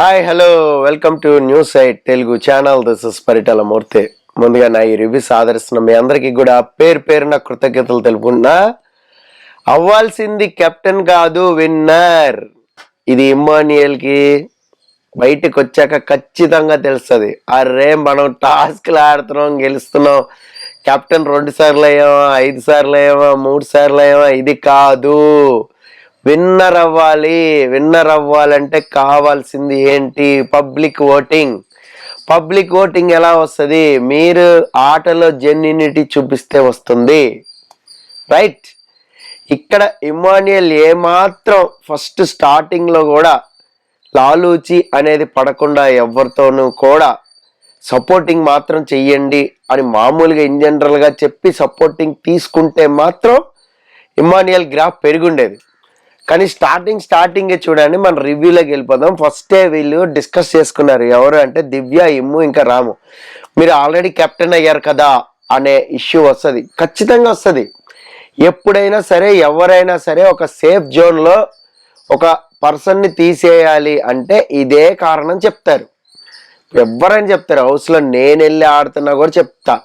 Hi hello welcome to news site Telugu channel. This is Paritala Murthy. ముందుగా నా ఈ రివ్యూస్ ఆదరిస్తున్న మీ అందరికీ కూడా పేరున కృతజ్ఞతలు తెలుపుకుంటున్నా. అవ్వాల్సింది కెప్టెన్ కాదు, విన్నర్. ఇది ఇమ్మాన్యుయల్ కి బయటకు వచ్చాక ఖచ్చితంగా తెలుస్తుంది. అరే మనం టాస్క్లు ఆడుతున్నాం, గెలుస్తున్నాం, కెప్టెన్ 2 సార్లు అయ్యామా, 5 సార్లు అయ్యామా, 3 సార్లు అయ్యామా, ఇది కాదు. విన్నర్ అవ్వాలి. విన్నర్ అవ్వాలంటే కావాల్సింది ఏంటి? Public voting. పబ్లిక్ ఓటింగ్ ఎలా వస్తుంది? మీరు ఆటలో జెన్యూనిటీ చూపిస్తే వస్తుంది, రైట్? ఇక్కడ ఇమ్మాన్యుయల్ ఏమాత్రం ఫస్ట్ స్టార్టింగ్లో కూడా లాలూచి అనేది పడకుండా ఎవరితోనూ కూడా సపోర్టింగ్ మాత్రం చెయ్యండి అని మామూలుగా ఇన్ జనరల్గా చెప్పి సపోర్టింగ్ తీసుకుంటే మాత్రం ఇమ్మాన్యుయల్ గ్రాఫ్ పెరుగుండేది. కానీ స్టార్టింగే చూడండి, మన రివ్యూలోకి వెళ్ళిపోదాం. ఫస్టే వీళ్ళు డిస్కస్ చేసుకున్నారు. ఎవరు అంటే దివ్య, ఇమ్ము, ఇంకా రాము. మీరు ఆల్రెడీ కెప్టెన్ అయ్యారు కదా అనే ఇష్యూ వస్తుంది, ఖచ్చితంగా వస్తుంది. ఎప్పుడైనా సరే ఎవరైనా సరే ఒక సేఫ్ జోన్లో ఒక పర్సన్ని తీసేయాలి అంటే ఇదే కారణం చెప్తారు. ఎవరైనా చెప్తారు. హౌస్లో నేను వెళ్ళి ఆడుతున్నా కూడా చెప్తా,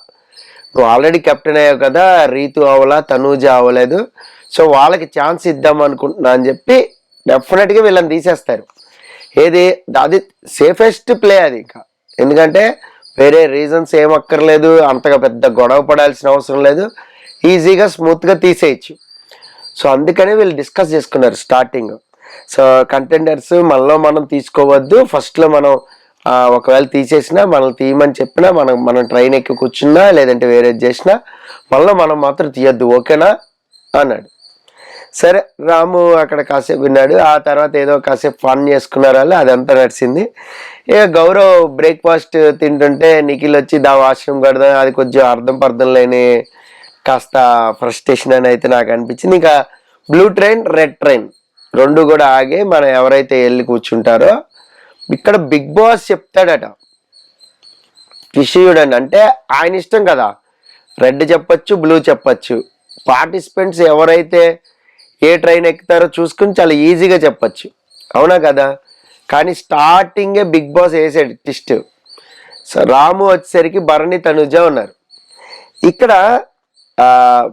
నువ్వు ఆల్రెడీ కెప్టెన్ అయ్యావు కదా, రీతు అవలా, తనూజ అవ్వలేదు, సో వాళ్ళకి ఛాన్స్ ఇద్దాం అనుకుంటున్నా అని చెప్పి డెఫినెట్గా వీళ్ళని తీసేస్తారు. అది సేఫెస్ట్ ప్లే అది. ఇంకా ఎందుకంటే వేరే రీజన్స్ ఏం అక్కర్లేదు, అంతగా పెద్ద గొడవ పడాల్సిన అవసరం లేదు, ఈజీగా స్మూత్గా తీసేయచ్చు. సో అందుకనే వీళ్ళు డిస్కస్ చేసుకున్నారు స్టార్టింగ్. సో కంటెండర్స్ మనలో మనం తీసుకోవద్దు, ఫస్ట్లో మనం ఒకవేళ తీసేసినా, మనల్ని తీయమని చెప్పినా, మనం ట్రైన్ ఎక్కి కూర్చున్నా, లేదంటే వేరేది చేసినా మనలో మనం మాత్రం తీయద్దు, ఓకేనా అన్నాడు. సరే, రాము అక్కడ కాసేపు విన్నాడు. ఆ తర్వాత ఏదో కాసేపు ఫన్ చేసుకున్నారు వాళ్ళు, అదంతా నడిచింది. ఇక గౌరవ్ బ్రేక్ఫాస్ట్ తింటుంటే నిఖిల్ వచ్చి వాష్రూమ్ కడదాం, అది కొంచెం అర్థం లేని కాస్త ఫ్రస్ట్రేషన్ అని అయితే నాకు అనిపించింది. ఇంకా బ్లూ ట్రైన్, రెడ్ ట్రైన్ రెండు కూడా ఆగి మనం ఎవరైతే వెళ్ళి కూర్చుంటారో ఇక్కడ బిగ్ బాస్ చెప్తాడట విషయం చూడండి. అంటే ఆయన ఇష్టం కదా, రెడ్ చెప్పచ్చు, బ్లూ చెప్పచ్చు. పార్టిసిపెంట్స్ ఎవరైతే ఏ ట్రైన్ ఎక్కుతారో చూసుకుని చాలా ఈజీగా చెప్పచ్చు, అవునా కదా? కానీ స్టార్టింగే బిగ్ బాస్ వేసాడు ట్విస్ట్. సో రాము వచ్చేసరికి భరణి, తనుజ ఉన్నారు. ఇక్కడ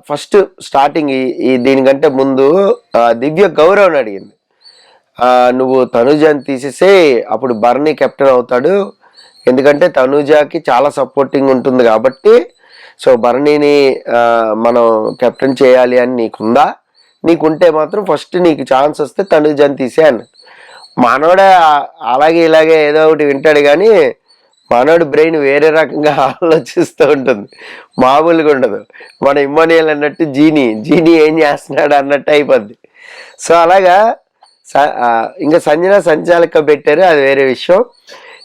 ఫస్ట్ స్టార్టింగ్ దీనికంటే ముందు దివ్య గౌరవ్ని అడిగింది, నువ్వు తనుజని తీసేసే, అప్పుడు భరణి కెప్టెన్ అవుతాడు, ఎందుకంటే తనుజకి చాలా సపోర్టింగ్ ఉంటుంది కాబట్టి. సో భరణిని మనం కెప్టెన్ చేయాలి అని నీకుందా? నీకుంటే మాత్రం ఫస్ట్ నీకు ఛాన్స్ వస్తే తనుజని తీసే అన్నాడు. మనోడే అలాగే ఇలాగే ఏదో ఒకటి వింటాడు, కానీ మనోడి బ్రెయిన్ వేరే రకంగా ఆలోచిస్తూ ఉంటుంది, మామూలుగా ఉండదు. మన ఇమ్మాన్యుయల్ అన్నట్టు జీనీ ఏం చేస్తున్నాడు అన్నట్టు అయిపోద్ది. సో అలాగా ఇంకా సంజన సంచాలక పెట్టారు, అది వేరే విషయం.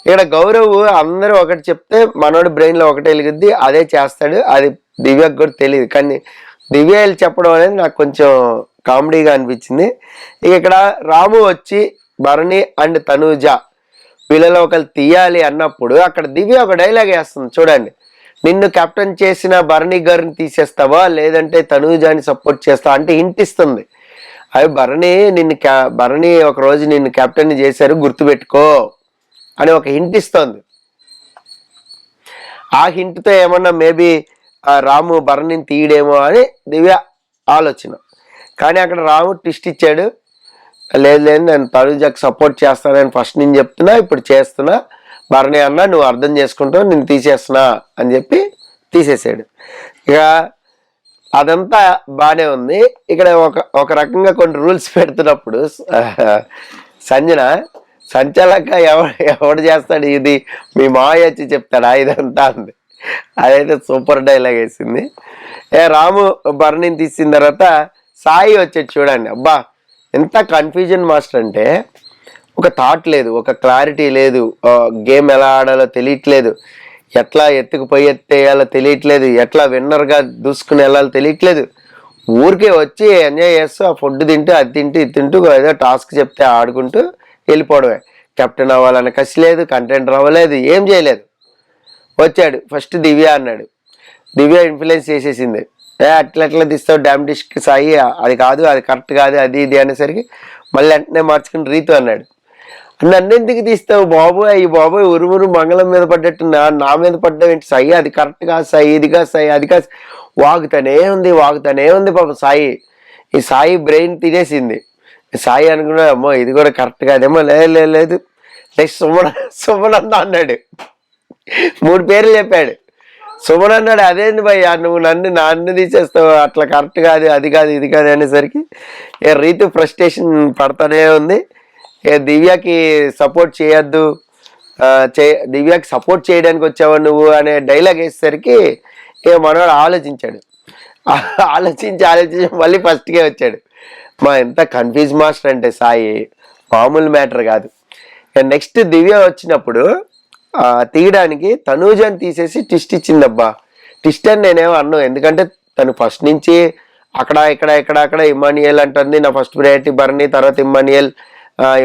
ఇక్కడ గౌరవ్ అందరూ ఒకటి చెప్తే మనోడి బ్రెయిన్లో ఒకటే వెలుగుద్ది, అదే చేస్తాడు. అది దివ్యకు కూడా తెలియదు, కానీ దివ్య చెప్పడం అనేది నాకు కొంచెం కామెడీగా అనిపించింది. ఇక ఇక్కడ రాము వచ్చి భరణి అండ్ తనూజ వీళ్ళలో ఒకరు తీయాలి అన్నప్పుడు అక్కడ దివ్య ఒక డైలాగ్ వేస్తుంది చూడండి, నిన్ను కెప్టెన్ చేసిన భరణి గారిని తీసేస్తావా, లేదంటే తనూజాని సపోర్ట్ చేస్తావా అంటే హింట్ ఇస్తుంది. అవి భరణి ఒక రోజు నిన్ను కెప్టెన్ చేశారు, గుర్తుపెట్టుకో అని ఒక హింట్ ఇస్తుంది. ఆ హింట్తో ఏమన్నా మేబీ రాము భరణిని తీయడేమో అని దివ్య ఆలోచన. కానీ అక్కడ రాము ట్విస్ట్ ఇచ్చాడు, లేదు నేను తనుజకి సపోర్ట్ చేస్తానని ఫస్ట్ నేను చెప్తున్నా, ఇప్పుడు చేస్తున్నా, భరణి అన్న నువ్వు అర్థం చేసుకుంటావు, నేను తీసేస్తున్నా అని చెప్పి తీసేసాడు. ఇక అదంతా బాగానే ఉంది. ఇక్కడ ఒక రకంగా కొన్ని రూల్స్ పెడుతున్నప్పుడు సంజన సంచాలక ఎవడు చేస్తాడు, ఇది మీ మావయ్య వచ్చి చెప్తాడా ఇదంతా అంది. అదైతే సూపర్ డైలాగ్ వేసింది. రాము భరణిని తీసిన తర్వాత సాయి వచ్చేది చూడండి, అబ్బా ఎంత కన్ఫ్యూజన్ మాస్టర్ అంటే, ఒక థాట్ లేదు, ఒక క్లారిటీ లేదు, గేమ్ ఎలా ఆడాలో తెలియట్లేదు, ఎట్లా ఎత్తేయాలో తెలియట్లేదు, ఎట్లా విన్నర్గా దూసుకుని వెళ్ళాలో తెలియట్లేదు. ఊరికే వచ్చి ఎంజాయ్ చేస్తూ ఆ ఫుడ్ తింటూ అది తింటూ ఇది తింటూ ఏదో టాస్క్ చెప్తే ఆడుకుంటూ వెళ్ళిపోవడమే. కెప్టెన్ అవ్వాలని కసి లేదు, కంటెంటర్ అవ్వలేదు, ఏం చేయలేదు. వచ్చాడు ఫస్ట్ దివ్య అన్నాడు, దివ్య ఇన్ఫ్లుయెన్స్ చేసేసింది, అట్లా తీస్తావు డ్యామ్ డిష్కి సాయి, అది కాదు, అది కరెక్ట్ కాదు, అది ఇది అనేసరికి మళ్ళీ వెంటనే మార్చుకుని రీతు అన్నాడు. నన్ను ఎందుకు తీస్తావు బాబు, అయ్యి బాబోయ్ ఉరుమురు మంగళం మీద పడ్డట్టు నా మీద పడ్డావు ఏంటి సాయి, అది కరెక్ట్ కాదు సాయి, ఇది కాదు సాయి, అది కాదు. వాగుతానే ఉంది పాప సాయి. ఈ సాయి బ్రెయిన్ తినేసింది. సాయి అనుకున్నా అమ్మో ఇది కూడా కరెక్ట్ కాదేమో, లేదు నెక్స్ట్ సుమన్ అన్నాడు. 3 పేర్లు చెప్పాడు. సుమన్ అన్నాడు అదేంది భయ్యా నువ్వు నన్ను తీసేస్తావు, అట్లా కరెక్ట్ కాదు, అది కాదు ఇది కాదు అనేసరికి రీతు ఫ్రస్ట్రేషన్ పడతానే ఉంది. దివ్యకి సపోర్ట్ చేయొద్దు, దివ్యకి సపోర్ట్ చేయడానికి వచ్చావా నువ్వు అనే డైలాగ్ వేసేసరికి మనవాడు ఆలోచించాడు. ఆలోచించి మళ్ళీ ఫస్ట్కే వచ్చాడు. ఎంత కన్ఫ్యూజ్ మాస్టర్ అంటే సాయి మామూలు మ్యాటర్ కాదు. నెక్స్ట్ దివ్య వచ్చినప్పుడు తీయడానికి తనూజని తీసేసి ట్విస్ట్ ఇచ్చిందబ్బా. ట్విస్ట్ అని నేనేమో అన్నాను, ఎందుకంటే తను ఫస్ట్ నుంచి అక్కడ ఇమానియల్ అంటుంది, నా ఫస్ట్ ప్రయారిటీ బర్నీ, తర్వాత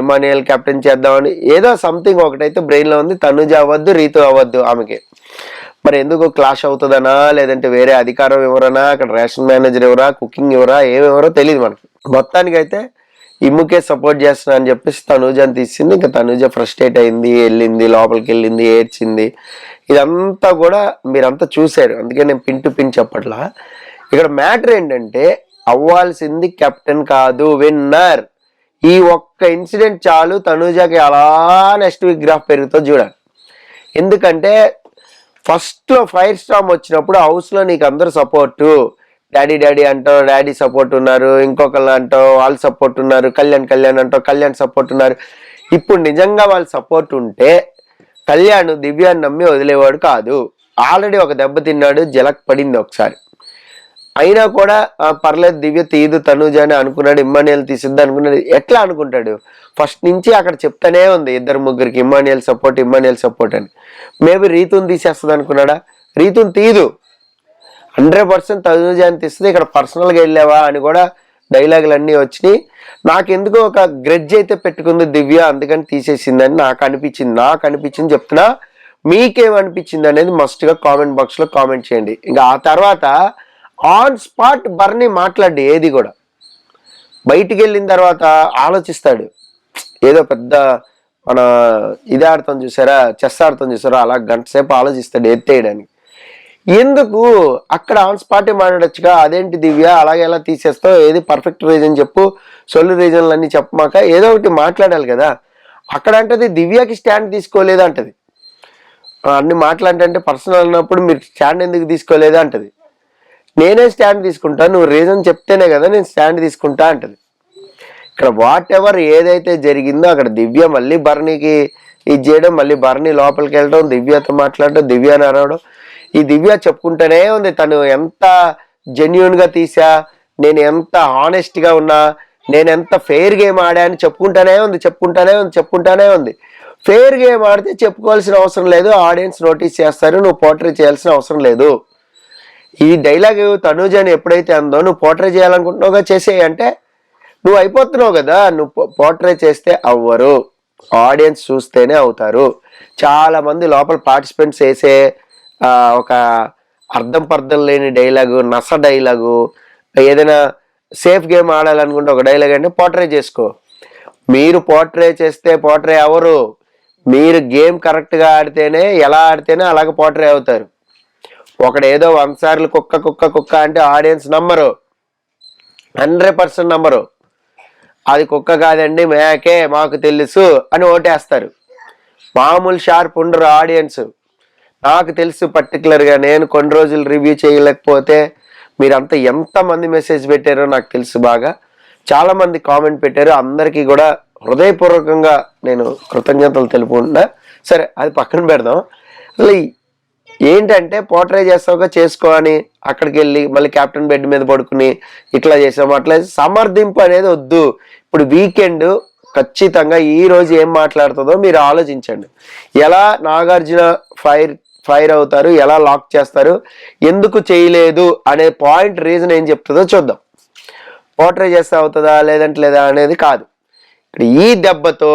ఇమానియల్ కెప్టెన్ చేద్దామని ఏదో సంథింగ్ ఒకటైతే బ్రెయిన్లో ఉంది. తనూజ అవ్వద్దు, రీతు అవ్వద్దు ఆమెకి. మరి ఎందుకు క్లాష్ అవుతుందనా, లేదంటే వేరే అధికారం ఎవరనా, అక్కడ రేషన్ మేనేజర్ ఎవరా, కుకింగ్ ఎవరా, ఏమెవరో తెలియదు మనకి. మొత్తానికైతే ఇమ్ముకే సపోర్ట్ చేస్తున్నా అని చెప్పేసి తనూజని తీసింది. ఇంకా తనూజ ఫ్రస్ట్రేట్ అయింది, వెళ్ళింది, లోపలికి వెళ్ళింది, ఏడ్చింది. ఇదంతా కూడా మీరంతా చూశారు, అందుకే నేను పిన్ టు పిన్ చెప్పట్లా. ఇక్కడ మ్యాటర్ ఏంటంటే అవ్వాల్సింది కెప్టెన్ కాదు, విన్నర్. ఈ ఒక్క ఇన్సిడెంట్ చాలు తనూజకి అలా నెక్స్ట్ వీక్ గ్రాఫ్ పెరుగుతుంది చూడాలి. ఎందుకంటే ఫస్ట్ లో ఫైర్ స్టామ్ వచ్చినప్పుడు హౌస్ లో నీకు అందరు సపోర్టు, డాడీ అంటావు, డాడీ సపోర్ట్ ఉన్నారు, ఇంకొకళ్ళు అంటావు వాళ్ళు సపోర్ట్ ఉన్నారు, కళ్యాణ్ అంటావు కళ్యాణ్ సపోర్ట్ ఉన్నారు. ఇప్పుడు నిజంగా వాళ్ళు సపోర్ట్ ఉంటే కళ్యాణ్ దివ్యాన్ని నమ్మి వదిలేవాడు కాదు. ఆల్రెడీ ఒక దెబ్బ తిన్నాడు, జలక్ పడింది ఒకసారి. అయినా కూడా పర్లేదు దివ్య తీయదు తనూజ అని అనుకున్నాడు, ఇమ్మానియల్ తీసిద్ది అనుకున్నాడు. ఎట్లా అనుకుంటాడు, ఫస్ట్ నుంచి అక్కడ చెప్తానే ఉంది 2-3కి ఇమ్మానియల్ సపోర్ట్ అని. మేబీ రీతుని తీసేస్తుంది అనుకున్నాడా, రీతుని తీయదు, 100% తనూజ అని తీస్తుంది. ఇక్కడ పర్సనల్గా వెళ్ళావా అని కూడా డైలాగులు అన్నీ వచ్చినాయి. నాకెందుకో ఒక గ్రెడ్జ్ అయితే పెట్టుకుంది దివ్య, అందుకని తీసేసిందని నాకు అనిపించింది చెప్తున్నా. మీకేమనిపించింది అనేది మస్ట్గా కామెంట్ బాక్స్లో కామెంట్ చేయండి. ఇంకా ఆ తర్వాత ఆన్ స్పాట్ బర్నీ మాట్లాడి ఏది కూడా బయటికి వెళ్ళిన తర్వాత ఆలోచిస్తాడు. ఏదో పెద్ద మన ఇది ఆడతాం చూసారా, చెస్ ఆడతాం చూసారా, అలా గంట సేపు ఆలోచిస్తాడు ఎత్తేయడానికి. ఎందుకు అక్కడ ఆన్ స్పాటే మాట్లాడొచ్చుగా, అదేంటి దివ్య అలాగే ఎలా తీసేస్తావు, ఏది పర్ఫెక్ట్ రీజన్ చెప్పు, సొల్లు రీజన్లు అన్నీ చెప్పమాక ఏదో ఒకటి మాట్లాడాలి కదా. అక్కడ అంటది దివ్యకి స్టాండ్ తీసుకోలేదు అంటది. అన్ని మాట్లాడంటే పర్సనల్ అన్నప్పుడు మీరు స్టాండ్ ఎందుకు తీసుకోలేదు అంటది. నేనే స్టాండ్ తీసుకుంటా, నువ్వు రీజన్ చెప్తేనే కదా నేను స్టాండ్ తీసుకుంటా అంటది. ఇక్కడ వాట్ ఎవర్ ఏదైతే జరిగిందో అక్కడ దివ్య మళ్ళీ బర్నీకి ఇది చేయడం, మళ్ళీ బర్నీ లోపలికి వెళ్ళడం, దివ్యతో మాట్లాడడం, దివ్యని అరవడం. ఈ దివ్య చెప్పుకుంటూనే ఉంది తను ఎంత జెన్యున్ గా తీసా, నేను ఎంత హానెస్ట్ గా ఉన్నా, నేను ఎంత ఫెయిర్ గేమ్ ఆడా అని చెప్పుకుంటానే ఉంది. ఫెయిర్ గేమ్ ఆడితే చెప్పుకోవాల్సిన అవసరం లేదు, ఆడియన్స్ నోటీస్ చేస్తారు, నువ్వు పోర్ట్రే చేయాల్సిన అవసరం లేదు. ఈ డైలాగ్ తనూజ అని ఎప్పుడైతే అందో, నువ్వు పోర్ట్రే చేయాలనుకుంటున్నావుగా చేసేయి అంటే నువ్వు అయిపోతున్నావు కదా. నువ్వు పోర్ట్రే చేస్తే అవ్వరు, ఆడియన్స్ చూస్తేనే అవుతారు. చాలా మంది లోపల పార్టిసిపెంట్స్ వేసే ఒక అర్థం పర్థం లేని డైలాగు, నస డైలాగు, ఏదైనా సేఫ్ గేమ్ ఆడాలనుకుంటే ఒక డైలాగ్ అంటే పోర్ట్రే చేసుకో. మీరు పోర్ట్రే చేస్తే పోర్ట్రే అవ్వరు, మీరు గేమ్ కరెక్ట్గా ఆడితేనే, ఎలా ఆడితేనే అలాగే పోర్ట్రే అవుతారు. ఒకడు ఏదో 100 సార్లు కుక్క అంటే ఆడియన్స్ నమ్మరు, 100% నమ్మరు. అది కుక్క కాదండి మేకే మాకు తెలుసు అని ఓటేస్తారు. మామూలు షార్ప్ ఉండరు ఆడియన్స్. నాకు తెలుసు పర్టికులర్గా, నేను కొన్ని రోజులు రివ్యూ చేయలేకపోతే మీరంతా ఎంతమంది మెసేజ్ పెట్టారో నాకు తెలుసు బాగా. చాలామంది కామెంట్ పెట్టారు, అందరికీ కూడా హృదయపూర్వకంగా నేను కృతజ్ఞతలు తెలుపుకుంటున్నా. సరే అది పక్కన పెడదాం. అసలు ఏంటంటే పోర్ట్రే చేస్తావుగా చేసుకో అని అక్కడికి వెళ్ళి మళ్ళీ కెప్టెన్ బెడ్ మీద పడుకుని ఇట్లా చేసాము అట్లా సమర్థింపు అనేది వద్దు. ఇప్పుడు వీకెండ్ ఖచ్చితంగా ఈ రోజు ఏం మాట్లాడుతుందో మీరు ఆలోచించండి. ఎలా నాగార్జున ఫైర్ అవుతారు, ఎలా లాక్ చేస్తారు, ఎందుకు చేయలేదు అనే పాయింట్ రీజన్ ఏం చెప్తుందో చూద్దాం. పోర్ట్రే చేస్తే అవుతుందా లేదంటే లేదా అనేది కాదు. ఇక్కడ ఈ దెబ్బతో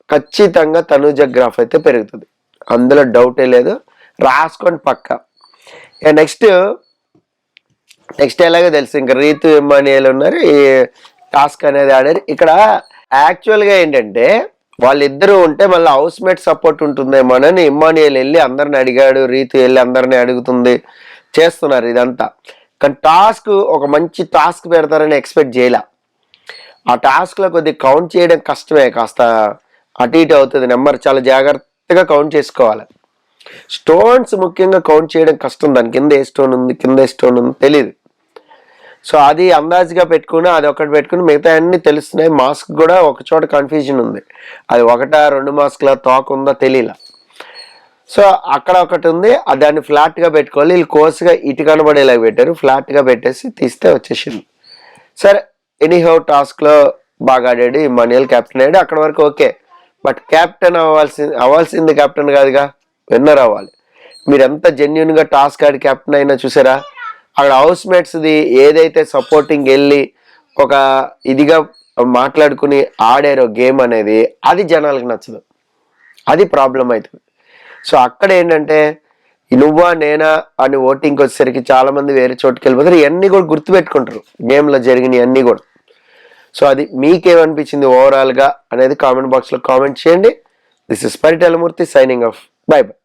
ఖచ్చితంగా తనూజ గ్రాఫ్ అయితే పెరుగుతుంది, అందులో డౌటే లేదు. రాసుకోండి పక్క. నెక్స్ట్ ఎలాగో తెలుసు, ఇంకా రీతు ఇమ్మానియల్ ఉన్నారు, ఈ టాస్క్ అనేది ఆడారు. ఇక్కడ యాక్చువల్గా ఏంటంటే వాళ్ళిద్దరూ ఉంటే మళ్ళీ హౌస్ మేట్ సపోర్ట్ ఉంటుందేమోనని ఇమ్మాన్యుయల్ వెళ్ళి అందరిని అడిగాడు, రీతు వెళ్ళి అందరిని అడుగుతుంది, చేస్తున్నారు ఇదంతా. కానీ టాస్క్ ఒక మంచి టాస్క్ పెడతారని ఎక్స్పెక్ట్ చేయలే. ఆ టాస్క్లో కొద్దిగా కౌంట్ చేయడం కష్టమే, కాస్త అటు ఇటు అవుతుంది నెంబర్, చాలా జాగ్రత్తగా కౌంట్ చేసుకోవాలి. స్టోన్స్ ముఖ్యంగా కౌంట్ చేయడం కష్టం, దాని కింద ఏ స్టోన్ ఉంది కింద ఏ స్టోన్ ఉంది తెలియదు. సో అది అందాజుగా పెట్టుకుని అది ఒకటి పెట్టుకుని మిగతా అన్ని తెలుస్తున్నాయి. మాస్క్ కూడా ఒక చోట కన్ఫ్యూజన్ ఉంది, అది 1-2 మాస్క్ల తోక ఉందో తెలియలా. సో అక్కడ ఒకటి ఉంది, దాన్ని ఫ్లాట్గా పెట్టుకోవాలి. వీళ్ళు కోర్సుగా ఇటు కనబడేలాగా పెట్టారు, ఫ్లాట్గా పెట్టేసి తీస్తే వచ్చేసింది. సరే ఎనీహౌ టాస్క్లో బాగా ఆడాడు ఇమ్మాన్యుయల్, కెప్టెన్ అయ్యాడు, అక్కడ వరకు ఓకే. బట్ కెప్టెన్ అవ్వాల్సింది కెప్టెన్ కాదుగా, విన్నర్ అవ్వాలి. మీరు ఎంత జెన్యున్గా టాస్క్ ఆడి కెప్టెన్ అయినా చూసారా, అక్కడ హౌస్ మేట్స్ది ఏదైతే సపోర్టింగ్ వెళ్ళి ఒక ఇదిగా మాట్లాడుకుని ఆడారో గేమ్ అనేది, అది జనాలకు నచ్చదు, అది ప్రాబ్లం అవుతుంది. సో అక్కడ ఏంటంటే నువ్వా నేనా అని ఓటింగ్కి వచ్చేసరికి చాలా మంది వేరే చోటుకి వెళ్ళిపోతారు. ఇవన్నీ కూడా గుర్తుపెట్టుకుంటారు గేమ్లో జరిగినవి అన్నీ కూడా. సో అది మీకేమనిపించింది ఓవరాల్గా అనేది కామెంట్ బాక్స్లో కామెంట్ చేయండి. This is Paritala Murthy signing off. By by.